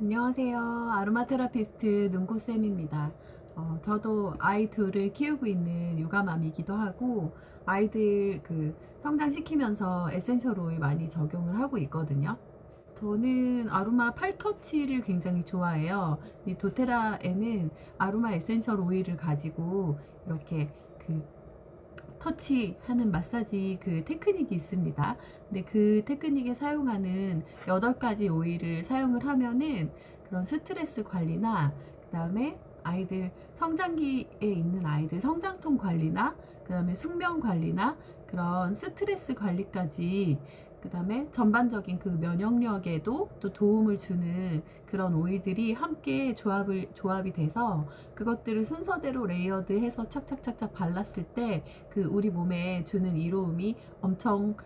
안녕하세요. 아로마 테라피스트 눈꽃쌤입니다. 저도 아이 둘을 키우고 있는 육아맘이기도 하고 아이들 성장시키면서 에센셜 오일 많이 적용을 하고 있거든요. 저는 아로마 팔터치를 굉장히 좋아해요. 이 도테라에는 아로마 에센셜 오일을 가지고 이렇게 터치하는 마사지 테크닉이 있습니다. 근데 그 테크닉에 사용하는 8가지 오일을 사용을 하면은 그런 스트레스 관리나 그 다음에 아이들 성장기에 있는 아이들 성장통 관리나 그 다음에 숙면 관리나 그런 스트레스 관리까지 그 다음에 전반적인 그 면역력에도 또 도움을 주는 그런 오일들이 함께 조합이 돼서 그것들을 순서대로 레이어드해서 착착착착 발랐을 때 우리 몸에 주는 이로움이 엄청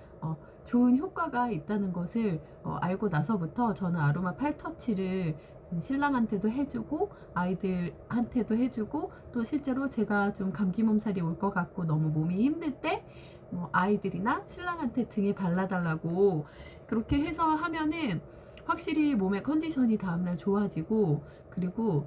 좋은 효과가 있다는 것을 알고 나서부터 저는 아로마 팔터치를 신랑한테도 해주고 아이들한테도 해주고 또 실제로 제가 좀 감기 몸살이 올 것 같고 너무 몸이 힘들 때 아이들이나 신랑한테 등에 발라달라고 그렇게 해서 하면은 확실히 몸의 컨디션이 다음날 좋아지고, 그리고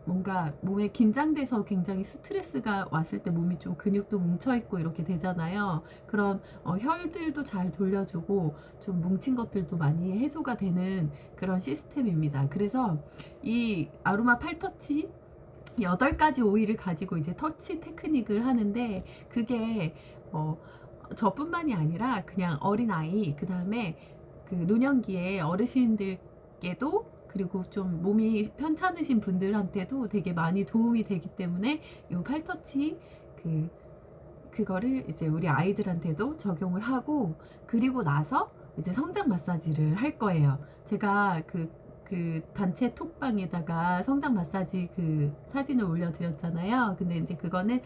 뭔가 몸에 긴장돼서 굉장히 스트레스가 왔을 때 몸이 좀 근육도 뭉쳐있고 이렇게 되잖아요. 그런 혈들도 잘 돌려주고 좀 뭉친 것들도 많이 해소가 되는 그런 시스템입니다. 그래서 이 아로마 팔터치 8가지 오일을 가지고 이제 터치 테크닉을 하는데 그게 저뿐만이 아니라 그냥 어린아이, 그 다음에 노년기에 어르신들께도, 그리고 좀 몸이 편찮으신 분들한테도 되게 많이 도움이 되기 때문에 이 팔터치 그거를 이제 우리 아이들한테도 적용을 하고, 그리고 나서 이제 성장 마사지를 할 거예요. 제가 단체 톡방에다가 성장 마사지 사진을 올려드렸잖아요. 근데 이제 그거는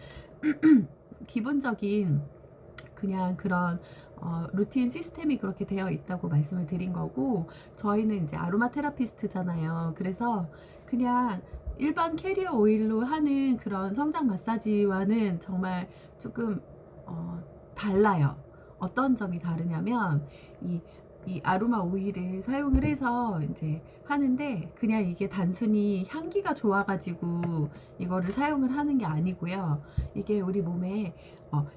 기본적인 그냥 그런 루틴 시스템이 그렇게 되어 있다고 말씀을 드린 거고, 저희는 이제 아로마 테라피스트잖아요. 그래서 그냥 일반 캐리어 오일로 하는 그런 성장 마사지와는 정말 조금 달라요. 어떤 점이 다르냐면 이 아로마 오일을 사용을 해서 이제 하는데 그냥 이게 단순히 향기가 좋아가지고 이거를 사용을 하는 게 아니고요. 이게 우리 몸에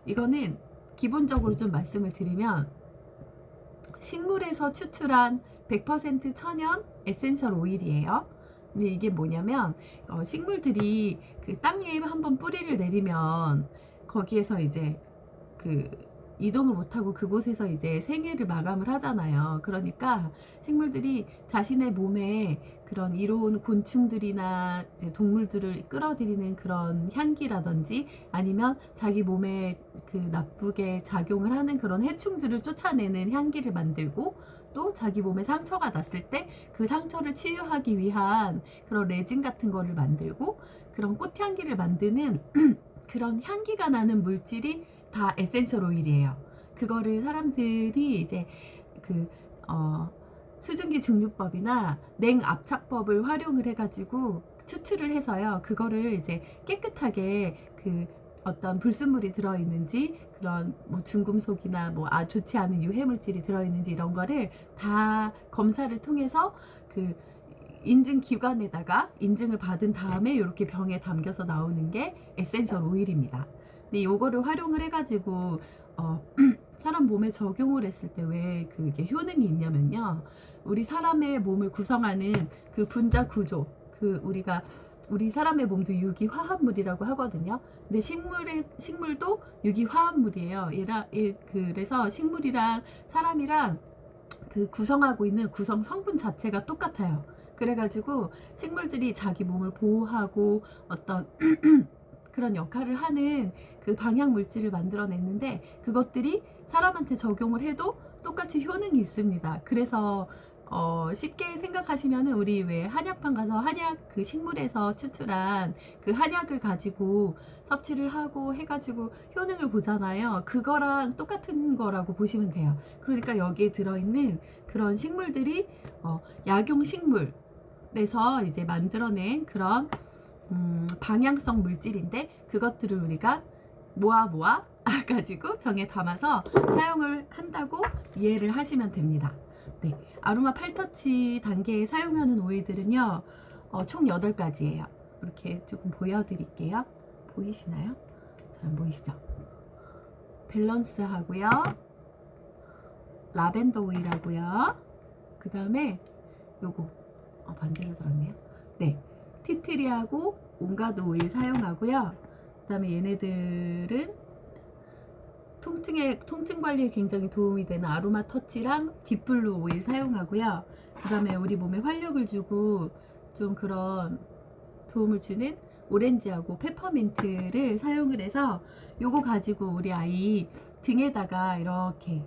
이거는 기본적으로 좀 말씀을 드리면 식물에서 추출한 100% 천연 에센셜 오일이에요. 근데 이게 뭐냐면 식물들이 땅에 한번 뿌리를 내리면 거기에서 이제 이동을 못하고 그곳에서 이제 생애를 마감을 하잖아요. 그러니까 식물들이 자신의 몸에 그런 이로운 곤충들이나 이제 동물들을 끌어들이는 그런 향기라든지 아니면 자기 몸에 나쁘게 작용을 하는 그런 해충들을 쫓아내는 향기를 만들고, 또 자기 몸에 상처가 났을 때 그 상처를 치유하기 위한 그런 레진 같은 거를 만들고, 그런 꽃향기를 만드는 그런 향기가 나는 물질이 다 에센셜 오일이에요. 그거를 사람들이 이제 수증기 증류법이나 냉압착법을 활용을 해가지고 추출을 해서요. 그거를 이제 깨끗하게 어떤 불순물이 들어있는지, 그런 중금속이나 좋지 않은 유해물질이 들어있는지 이런 거를 다 검사를 통해서 인증 기관에다가 인증을 받은 다음에 이렇게 병에 담겨서 나오는 게 에센셜 오일입니다. 근데 요거를 활용을 해가지고 사람 몸에 적용을 했을 때 왜 그게 효능이 있냐면요, 우리 사람의 몸을 구성하는 분자 구조, 우리 사람의 몸도 유기화합물이라고 하거든요. 근데 식물도 유기화합물이에요. 그래서 식물이랑 사람이랑 구성하고 있는 구성 성분 자체가 똑같아요. 그래가지고 식물들이 자기 몸을 보호하고 어떤 그런 역할을 하는 방향 물질을 만들어냈는데, 그것들이 사람한테 적용을 해도 똑같이 효능이 있습니다. 그래서 쉽게 생각하시면은 우리 왜 한약방 가서 한약 식물에서 추출한 한약을 가지고 섭취를 하고 해가지고 효능을 보잖아요. 그거랑 똑같은 거라고 보시면 돼요. 그러니까 여기에 들어있는 그런 식물들이 약용 식물에서 이제 만들어낸 그런 방향성 물질인데, 그것들을 우리가 모아 가지고 병에 담아서 사용을 한다고 이해를 하시면 됩니다. 네. 네, 아로마 팔터치 단계에 사용하는 오일들은요, 총 8가지예요. 이렇게 조금 보여드릴게요. 보이시나요? 잘 안 보이시죠? 밸런스 하고요, 라벤더 오일 하고요, 그 다음에 요거 반대로 들었네요. 네, 티트리하고 온가드 오일 사용하고요. 그 다음에 얘네들은 통증 관리에 굉장히 도움이 되는 아로마 터치랑 딥블루 오일 사용하고요. 그 다음에 우리 몸에 활력을 주고 좀 그런 도움을 주는 오렌지하고 페퍼민트를 사용을 해서 요거 가지고 우리 아이 등에다가 이렇게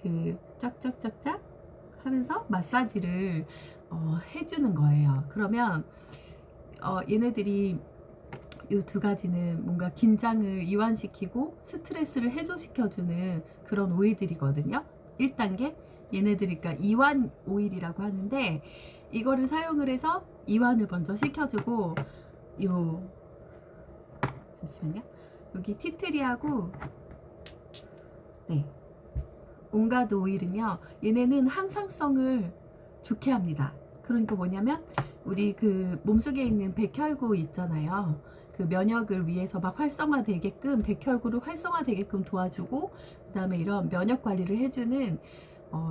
그 쫙쫙쫙쫙 하면서 마사지를 해주는 거예요. 그러면 얘네들이 이 2가지는 뭔가 긴장을 이완시키고 스트레스를 해소시켜주는 그런 오일들이거든요. 1단계 얘네들이 그러니까 이완 오일이라고 하는데, 이거를 사용을 해서 이완을 먼저 시켜주고, 잠시만요. 여기 티트리하고 네, 온가드 오일은요, 얘네는 항상성을 좋게 합니다. 그러니까 뭐냐면 우리 그 몸속에 있는 백혈구 있잖아요. 그 면역을 위해서 막 활성화되게끔, 백혈구를 활성화되게끔 도와주고, 그 다음에 이런 면역 관리를 해주는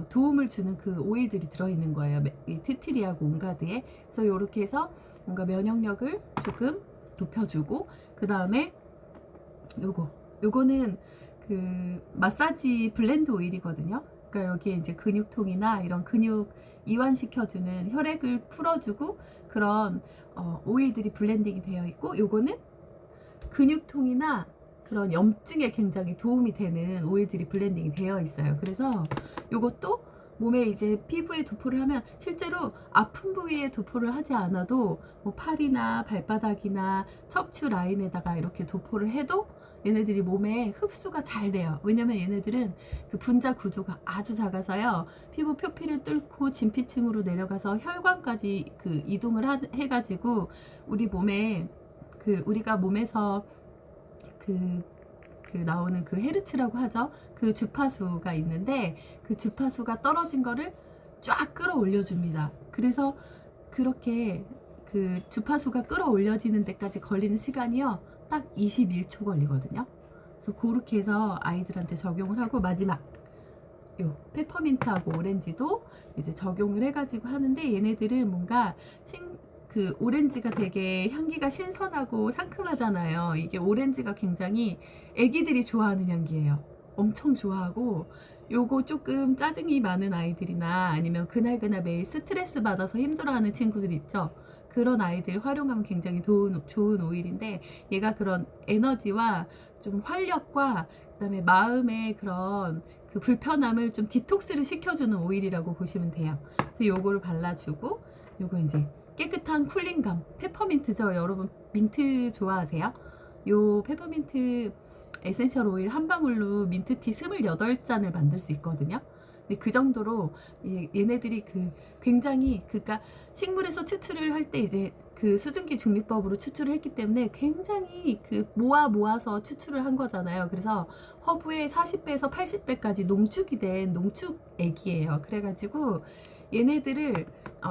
도움을 주는 그 오일들이 들어있는 거예요. 이 티트리하고 온가드에. 그래서 이렇게 해서 뭔가 면역력을 조금 높여주고, 그 다음에 요거는 그 마사지 블렌드 오일이거든요. 그러니까 여기에 이제 근육통이나 이런 근육 이완시켜주는, 혈액을 풀어주고 그런 오일들이 블렌딩이 되어 있고, 요거는 근육통이나 그런 염증에 굉장히 도움이 되는 오일들이 블렌딩이 되어 있어요. 그래서 요것도 몸에 이제 피부에 도포를 하면, 실제로 아픈 부위에 도포를 하지 않아도 뭐 팔이나 발바닥이나 척추 라인에다가 이렇게 도포를 해도 얘네들이 몸에 흡수가 잘 돼요. 왜냐면 얘네들은 그 분자 구조가 아주 작아서요, 피부 표피를 뚫고 진피층으로 내려가서 혈관까지 그 이동을 해가지고 우리 몸에 우리가 몸에서 나오는 그 헤르츠라고 하죠. 그 주파수가 있는데, 그 주파수가 떨어진 거를 쫙 끌어올려 줍니다. 그래서 그렇게 그 주파수가 끌어올려지는 데까지 걸리는 시간이요, 딱 21초 걸리거든요. 그래서 그렇게 해서 아이들한테 적용을 하고, 마지막 요 페퍼민트하고 오렌지도 이제 적용을 해가지고 하는데, 얘네들은 뭔가 그 오렌지가 되게 향기가 신선하고 상큼하잖아요. 이게 오렌지가 굉장히 애기들이 좋아하는 향기예요. 엄청 좋아하고, 요거 조금 짜증이 많은 아이들이나 아니면 그날그날 매일 스트레스 받아서 힘들어하는 친구들 있죠. 그런 아이들 활용하면 굉장히 좋은 오일인데, 얘가 그런 에너지와 좀 활력과 그다음에 마음의 그런 그 불편함을 좀 디톡스를 시켜주는 오일이라고 보시면 돼요. 그래서 요거를 발라주고, 요거 이제 깨끗한 쿨링감, 페퍼민트죠. 여러분 민트 좋아하세요? 요 페퍼민트 에센셜 오일 한 방울로 민트티 28잔을 만들 수 있거든요. 근데 그 정도로 얘네들이 굉장히, 그러니까 식물에서 추출을 할 때 이제 그 수증기 중립법으로 추출을 했기 때문에 굉장히 모아서 추출을 한 거잖아요. 그래서 허브의 40배에서 80배까지 농축이 된 농축액이에요. 그래가지고 얘네들을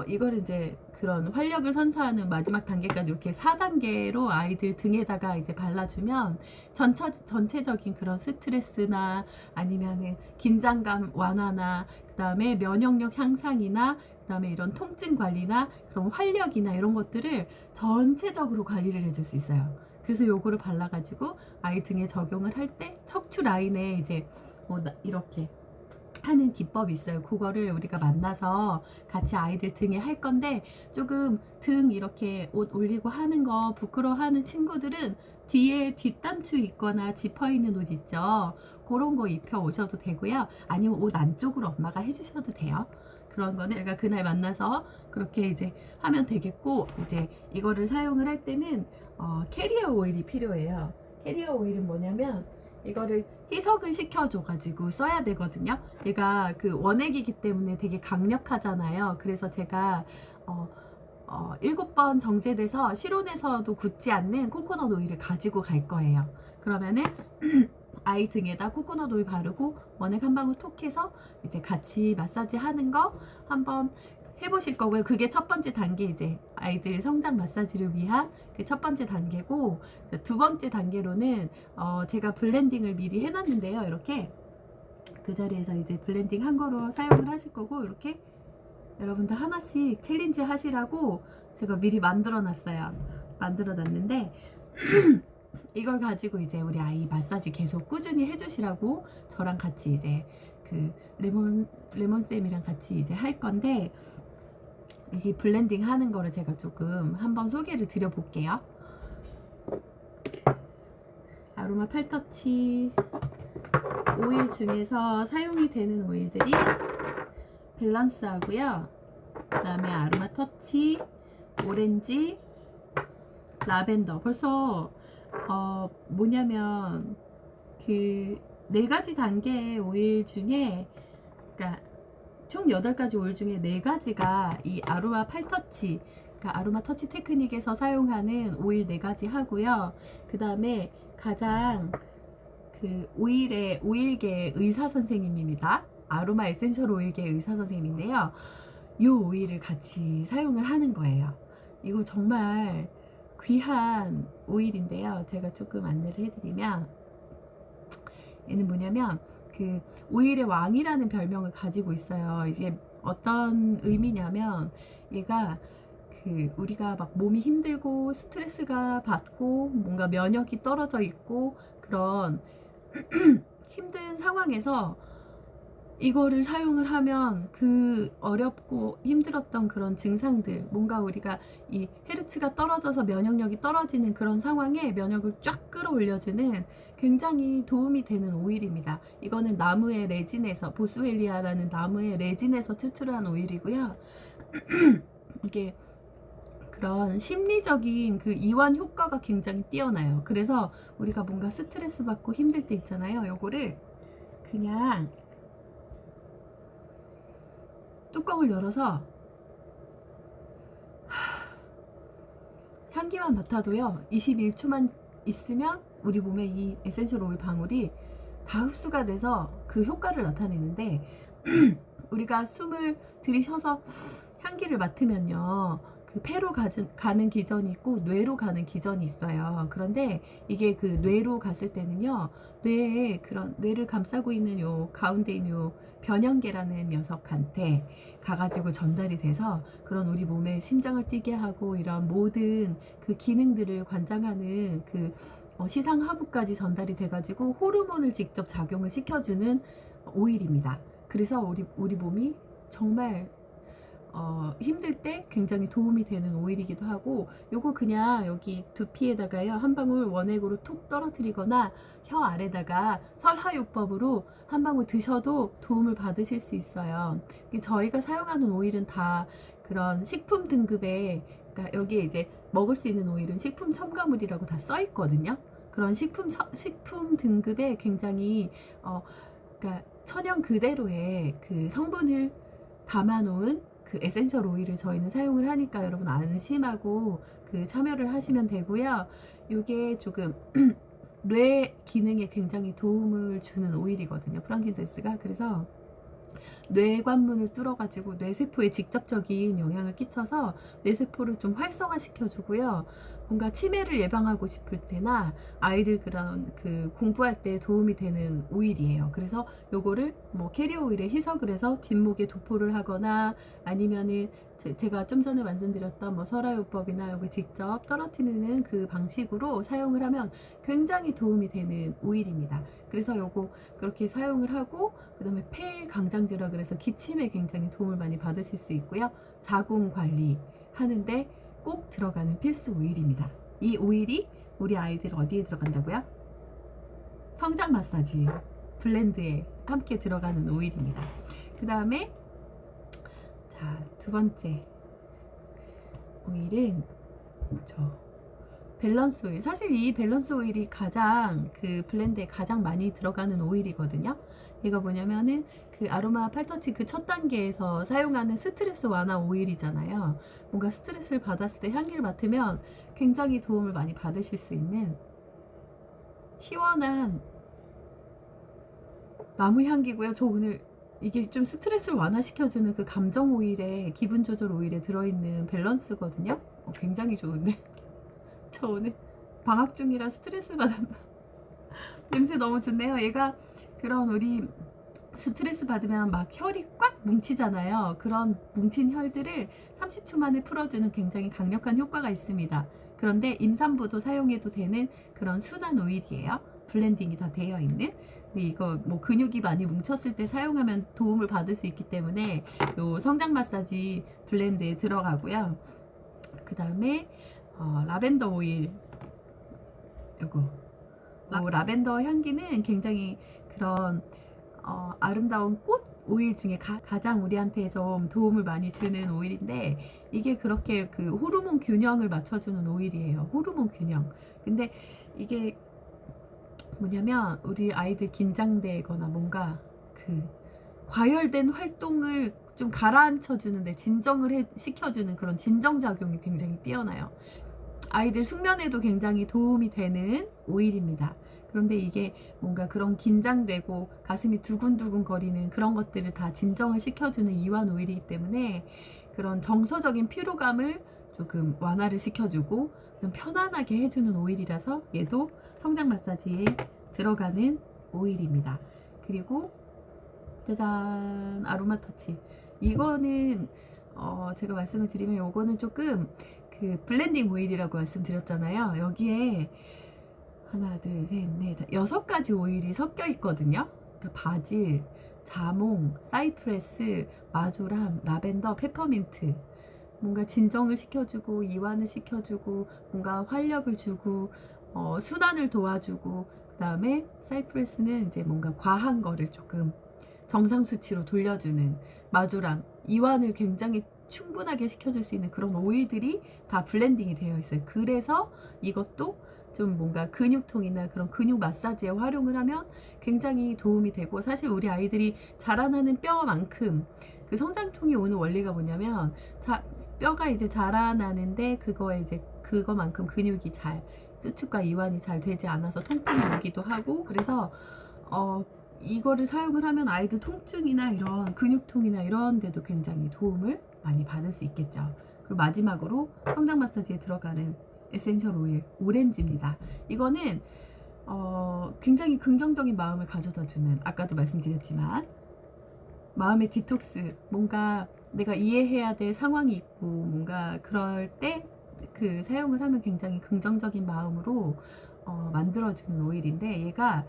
이걸 이제 그런 활력을 선사하는 마지막 단계까지 이렇게 4단계로 아이들 등에다가 이제 발라주면 전체적인 그런 스트레스나 아니면은 긴장감 완화나, 그 다음에 면역력 향상이나, 그 다음에 이런 통증 관리나 그런 활력이나 이런 것들을 전체적으로 관리를 해줄 수 있어요. 그래서 요거를 발라가지고 아이 등에 적용을 할 때 척추 라인에 이제 이렇게 하는 기법이 있어요. 그거를 우리가 만나서 같이 아이들 등에 할 건데, 조금 등 이렇게 옷 올리고 하는 거 부끄러워하는 친구들은 뒤에 뒷단추 있거나 지퍼 있는 옷 있죠. 그런 거 입혀 오셔도 되고요. 아니면 옷 안쪽으로 엄마가 해주셔도 돼요. 그런 거는 내가 그날 만나서 그렇게 이제 하면 되겠고, 이제 이거를 사용을 할 때는 캐리어 오일이 필요해요. 캐리어 오일은 뭐냐면, 이거를 희석을 시켜줘가지고 써야 되거든요. 얘가 그 원액이기 때문에 되게 강력하잖아요. 그래서 제가 7번 정제돼서 실온에서도 굳지 않는 코코넛 오일을 가지고 갈 거예요. 그러면은 아이 등에다 코코넛 오일 바르고 원액 한 방울 톡 해서 이제 같이 마사지 하는 거 한번 해보실 거고요. 그게 첫 번째 단계, 이제 아이들 성장 마사지를 위한 그 첫 번째 단계고, 두 번째 단계로는 제가 블렌딩을 미리 해놨는데요. 이렇게 그 자리에서 이제 블렌딩 한 거로 사용을 하실 거고, 이렇게 여러분들 하나씩 챌린지 하시라고 제가 미리 만들어 놨어요. 만들어 놨는데 이걸 가지고 이제 우리 아이 마사지 계속 꾸준히 해주시라고 저랑 같이 이제 그 레몬쌤이랑 같이 이제 할 건데, 이게 블렌딩 하는 거를 제가 조금 한번 소개를 드려 볼게요. 아로마 팔터치 오일 중에서 사용이 되는 오일들이 밸런스 하고요, 그 다음에 아로마 터치, 오렌지, 라벤더. 벌써 뭐냐면 그 4가지 단계의 오일 중에, 그러니까 총 8가지 오일 중에 4가지가 이 아로마 팔터치, 그러니까 아로마 터치 테크닉에서 사용하는 오일 4가지 하고요. 그 다음에 가장 그 오일계 의사 선생님입니다. 아로마 에센셜 오일계 의사 선생님인데요. 이 오일을 같이 사용을 하는 거예요. 이거 정말 귀한 오일인데요. 제가 조금 안내를 해드리면, 얘는 뭐냐면 그 오일의 왕이라는 별명을 가지고 있어요. 이게 어떤 의미냐면, 얘가 그 우리가 막 몸이 힘들고 스트레스가 받고 뭔가 면역이 떨어져 있고 그런 힘든 상황에서 이거를 사용을 하면 그 어렵고 힘들었던 그런 증상들, 뭔가 우리가 이 헤르츠가 떨어져서 면역력이 떨어지는 그런 상황에 면역을 쫙 끌어올려주는 굉장히 도움이 되는 오일입니다. 이거는 나무의 레진에서, 보스웰리아라는 나무의 레진에서 추출한 오일이고요. 이게 그런 심리적인 그 이완 효과가 굉장히 뛰어나요. 그래서 우리가 뭔가 스트레스 받고 힘들 때 있잖아요. 요거를 그냥 뚜껑을 열어서 향기만 맡아도요, 21초만 있으면 우리 몸에 이 에센셜 오일 방울이 다 흡수가 돼서 그 효과를 나타내는데, 우리가 숨을 들이쉬어서 향기를 맡으면요, 그 폐로 가는 기전이 있고 뇌로 가는 기전이 있어요. 그런데 이게 그 뇌로 갔을 때는요, 뇌에 그런 뇌를 감싸고 있는 요 가운데 있는 요 변형계라는 녀석한테 가가지고 전달이 돼서 그런 우리 몸에 심장을 뛰게 하고 이런 모든 그 기능들을 관장하는 그 시상하부까지 전달이 돼가지고 호르몬을 직접 작용을 시켜주는 오일입니다. 그래서 우리 몸이 정말 힘들 때 굉장히 도움이 되는 오일이기도 하고, 요거 그냥 여기 두피에다가요 한 방울 원액으로 톡 떨어뜨리거나 혀 아래다가 설하요법으로 한 방울 드셔도 도움을 받으실 수 있어요. 저희가 사용하는 오일은 다 그런 식품 등급에, 그러니까 여기에 이제 먹을 수 있는 오일은 식품 첨가물이라고 다 써 있거든요. 그런 식품 등급에 굉장히 그러니까 천연 그대로의 그 성분을 담아놓은 그 에센셜 오일을 저희는 사용을 하니까 여러분 안심하고 그 참여를 하시면 되고요. 이게 조금 뇌 기능에 굉장히 도움을 주는 오일이거든요, 프랑킨센스가. 그래서 뇌관문을 뚫어가지고 뇌세포에 직접적인 영향을 끼쳐서 뇌세포를 좀 활성화시켜 주고요. 뭔가 치매를 예방하고 싶을 때나 아이들 그런 그 공부할 때 도움이 되는 오일이에요. 그래서 요거를 뭐 캐리어 오일에 희석을 해서 뒷목에 도포를 하거나, 아니면은 제가 좀 전에 말씀드렸던 뭐 설화요법이나 여기 직접 떨어뜨리는 그 방식으로 사용을 하면 굉장히 도움이 되는 오일입니다. 그래서 요거 그렇게 사용을 하고, 그 다음에 폐 강장제라 그래서 기침에 굉장히 도움을 많이 받으실 수 있고요. 자궁 관리 하는데 꼭 들어가는 필수 오일입니다. 이 오일이 우리 아이들 어디에 들어간다고요? 성장 마사지 블렌드에 함께 들어가는 오일입니다. 그 다음에 자, 두 번째 오일은 밸런스 오일. 사실 이 밸런스 오일이 가장 그 블렌드에 가장 많이 들어가는 오일이거든요. 이거 뭐냐면은 그 아로마 팔터치 그 첫 단계에서 사용하는 스트레스 완화 오일이잖아요. 뭔가 스트레스를 받았을 때 향기를 맡으면 굉장히 도움을 많이 받으실 수 있는 시원한 나무 향기고요. 저 오늘 이게 좀 스트레스를 완화시켜주는 그 감정 오일에, 기분 조절 오일에 들어있는 밸런스거든요. 굉장히 좋은데 저 오늘 방학 중이라 스트레스 받았나. 냄새 너무 좋네요. 얘가 그런 우리 스트레스 받으면 막 혈이 꽉 뭉치잖아요. 그런 뭉친 혈들을 30초 만에 풀어주는 굉장히 강력한 효과가 있습니다. 그런데 임산부도 사용해도 되는 그런 순한 오일이에요. 블렌딩이 다 되어 있는. 근데 이거 뭐 근육이 많이 뭉쳤을 때 사용하면 도움을 받을 수 있기 때문에 요 성장 마사지 블렌드에 들어가고요. 그 다음에 라벤더 오일, 요거 라벤더 향기는 굉장히 그런 아름다운 꽃 오일 중에 가장 우리한테 좀 도움을 많이 주는 오일인데, 이게 그렇게 그 호르몬 균형을 맞춰주는 오일이에요. 호르몬 균형. 근데 이게 뭐냐면 우리 아이들 긴장되거나 뭔가 그 과열된 활동을 좀 가라앉혀 주는데 진정을 시켜주는 그런 진정작용이 굉장히 뛰어나요. 아이들 숙면에도 굉장히 도움이 되는 오일입니다. 그런데 이게 뭔가 그런 긴장되고 가슴이 두근두근 거리는 그런 것들을 다 진정을 시켜주는 이완 오일이기 때문에 그런 정서적인 피로감을 조금 완화를 시켜주고 좀 편안하게 해주는 오일이라서 얘도 성장 마사지에 들어가는 오일입니다. 그리고 짜잔, 아로마 터치. 이거는 제가 말씀을 드리면 요거는 조금 그 블렌딩 오일이라고 말씀드렸잖아요. 여기에 하나, 둘, 셋, 넷, 6가지 오일이 섞여 있거든요. 그러니까 바질, 자몽, 사이프레스, 마조람, 라벤더, 페퍼민트. 뭔가 진정을 시켜주고 이완을 시켜주고 뭔가 활력을 주고 순환을 도와주고, 그 다음에 사이프레스는 이제 뭔가 과한 거를 조금 정상 수치로 돌려주는, 마조람 이완을 굉장히 충분하게 시켜줄 수 있는 그런 오일들이 다 블렌딩이 되어 있어요. 그래서 이것도 좀 뭔가 근육통이나 그런 근육 마사지에 활용을 하면 굉장히 도움이 되고, 사실 우리 아이들이 자라나는 뼈만큼 그 성장통이 오는 원리가 뭐냐면, 뼈가 이제 자라나는데 그거에 이제 그거만큼 근육이 잘 수축과 이완이 잘 되지 않아서 통증이 오기도 하고, 그래서 이거를 사용을 하면 아이들 통증이나 이런 근육통이나 이런 데도 굉장히 도움을 많이 받을 수 있겠죠. 그리고 마지막으로 성장 마사지에 들어가는 에센셜 오일 오렌지입니다. 이거는 굉장히 긍정적인 마음을 가져다 주는, 아까도 말씀드렸지만 마음의 디톡스, 뭔가 내가 이해해야 될 상황이 있고 뭔가 그럴 때 그 사용을 하면 굉장히 긍정적인 마음으로 만들어주는 오일인데, 얘가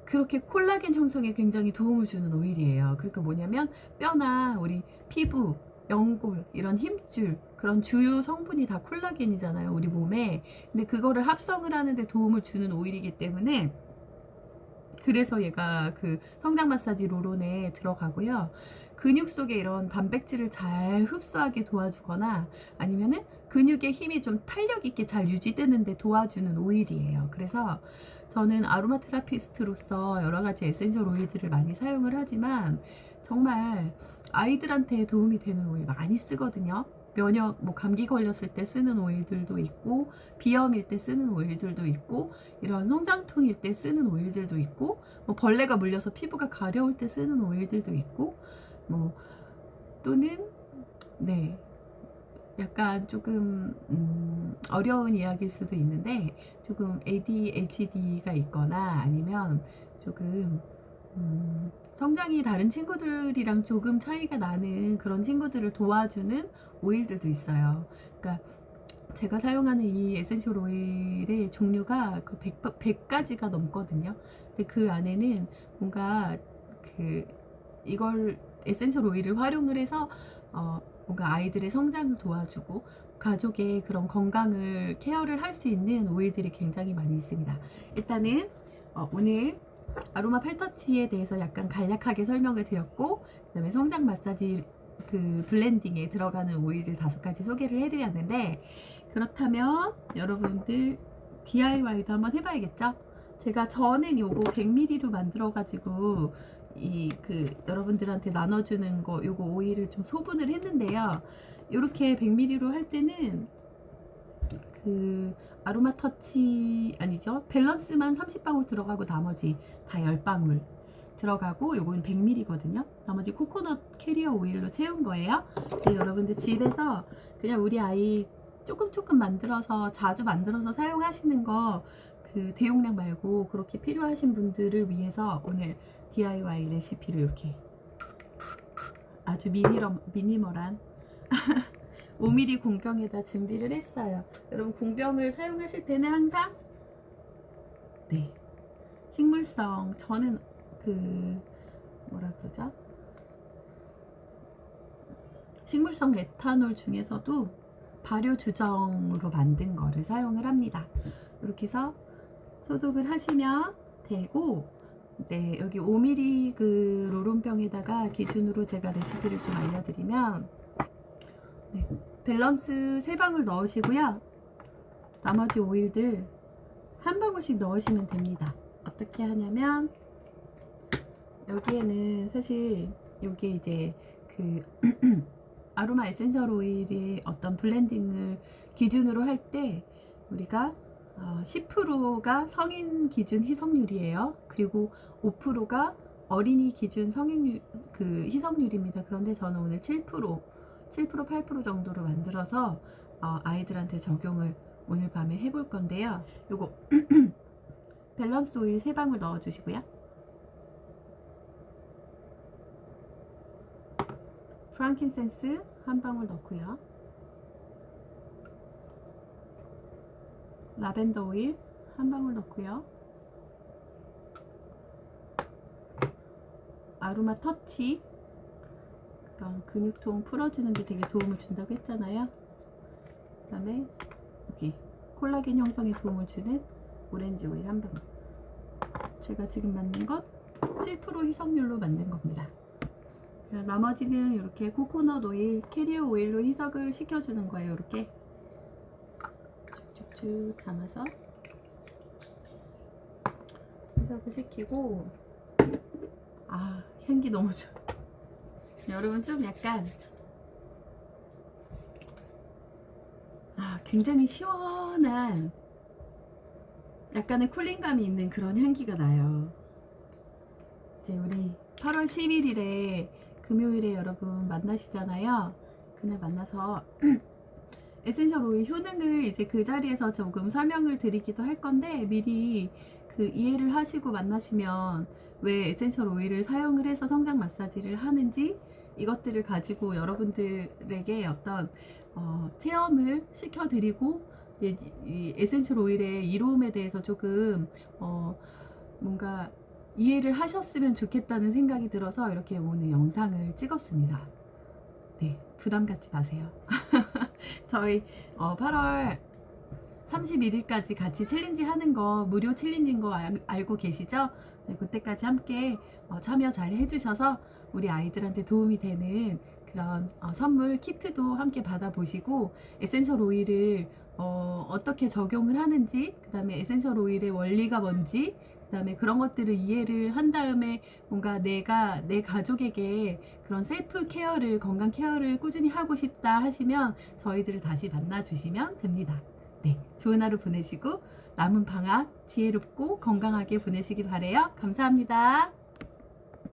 그렇게 콜라겐 형성에 굉장히 도움을 주는 오일이에요. 그러니까 뭐냐면 뼈나 우리 피부, 연골, 이런 힘줄, 그런 주요 성분이 다 콜라겐이잖아요, 우리 몸에. 근데 그거를 합성을 하는데 도움을 주는 오일이기 때문에, 그래서 얘가 그 성장 마사지 롤온에 들어가고요. 근육 속에 이런 단백질을 잘 흡수하게 도와주거나 아니면은 근육의 힘이 좀 탄력 있게 잘 유지되는데 도와주는 오일이에요. 그래서 저는 아로마 테라피스트로서 여러 가지 에센셜 오일들을 많이 사용을 하지만 정말 아이들한테 도움이 되는 오일 많이 쓰거든요. 면역, 뭐 감기 걸렸을 때 쓰는 오일들도 있고, 비염일 때 쓰는 오일들도 있고, 이런 성장통일 때 쓰는 오일들도 있고, 뭐 벌레가 물려서 피부가 가려울 때 쓰는 오일들도 있고, 뭐 또는 네, 약간 조금 어려운 이야기일 수도 있는데, 조금 ADHD가 있거나 아니면 조금 성장이 다른 친구들이랑 조금 차이가 나는 그런 친구들을 도와주는 오일들도 있어요. 그러니까 제가 사용하는 이 에센셜 오일의 종류가 그 100가지가 넘거든요. 근데 그 안에는 뭔가 이걸 에센셜 오일을 활용을 해서 뭔가 아이들의 성장을 도와주고 가족의 그런 건강을 케어를 할 수 있는 오일들이 굉장히 많이 있습니다. 일단은 오늘 아로마 팔터치에 대해서 약간 간략하게 설명을 드렸고, 그 다음에 성장 마사지 그 블렌딩에 들어가는 오일들 5가지 소개를 해드렸는데, 그렇다면 여러분들 DIY도 한번 해봐야겠죠? 제가 저는 요거 100ml로 만들어 가지고 여러분들한테 나눠주는 거, 요거 오일을 좀 소분을 했는데요. 요렇게 100ml로 할 때는 그 아로마 터치 아니죠, 밸런스만 30방울 들어가고 나머지 다 10방울. 들어가고 요건 100ml거든요. 나머지 코코넛 캐리어 오일로 채운 거예요. 근데 여러분들 집에서 그냥 우리 아이 조금 만들어서 자주 만들어서 사용하시는 거 그 대용량 말고 그렇게 필요하신 분들을 위해서 오늘 DIY 레시피를 이렇게 아주 미니멀한 5mm 공병에다 준비를 했어요. 여러분 공병을 사용하실 때는 항상 네 식물성, 저는 그 뭐라 그러죠? 식물성 에탄올 중에서도 발효 주정으로 만든 거를 사용을 합니다. 이렇게 해서 소독을 하시면 되고, 네, 여기 5mm 그 로론병에다가 기준으로 제가 레시피를 좀 알려드리면, 네, 밸런스 3방울 넣으시고요. 나머지 오일들 한 방울씩 넣으시면 됩니다. 어떻게 하냐면 여기에는 사실 여기 이제 그 아로마 에센셜 오일의 어떤 블렌딩을 기준으로 할 때 우리가 10%가 성인 기준 희석률이에요. 그리고 5%가 어린이 기준 성인율 그 희석률입니다. 그런데 저는 오늘 7%, 8% 정도로 만들어서 아이들한테 적용을 오늘 밤에 해볼 건데요. 요거 밸런스 오일 3방울 넣어 주시고요. 프랑킨센스 1방울 넣고요. 라벤더 오일 1방울 넣고요. 아로마 터치, 그런 근육통 풀어주는 데 되게 도움을 준다고 했잖아요. 그 다음에 여기 콜라겐 형성에 도움을 주는 오렌지 오일 1방울. 제가 지금 만든 것 7% 희석률로 만든 겁니다. 나머지는 이렇게 코코넛 오일, 캐리어 오일로 희석을 시켜주는 거예요. 이렇게 쭉쭉 담아서 희석을 시키고, 향기 너무 좋아. 여러분 좀 약간 굉장히 시원한 약간의 쿨링감이 있는 그런 향기가 나요. 이제 우리 8월 11일에 금요일에 여러분 만나시잖아요. 그날 만나서 에센셜 오일 효능을 이제 그 자리에서 조금 설명을 드리기도 할 건데, 미리 그 이해를 하시고 만나시면 왜 에센셜 오일을 사용을 해서 성장 마사지를 하는지, 이것들을 가지고 여러분들에게 어떤 체험을 시켜드리고, 이 에센셜 오일의 이로움에 대해서 조금 뭔가 이해를 하셨으면 좋겠다는 생각이 들어서 이렇게 오늘 영상을 찍었습니다. 네, 부담 갖지 마세요. 저희 8월 31일까지 같이 챌린지 하는 거, 무료 챌린지인 거 알고 계시죠? 네, 그때까지 함께 참여 잘 해주셔서 우리 아이들한테 도움이 되는 그런 선물 키트도 함께 받아보시고, 에센셜 오일을 어떻게 적용을 하는지, 그 다음에 에센셜 오일의 원리가 뭔지, 그 다음에 그런 것들을 이해를 한 다음에 뭔가 내가 내 가족에게 그런 셀프 케어를, 건강 케어를 꾸준히 하고 싶다 하시면 저희들을 다시 만나 주시면 됩니다. 네, 좋은 하루 보내시고 남은 방학 지혜롭고 건강하게 보내시기 바래요. 감사합니다.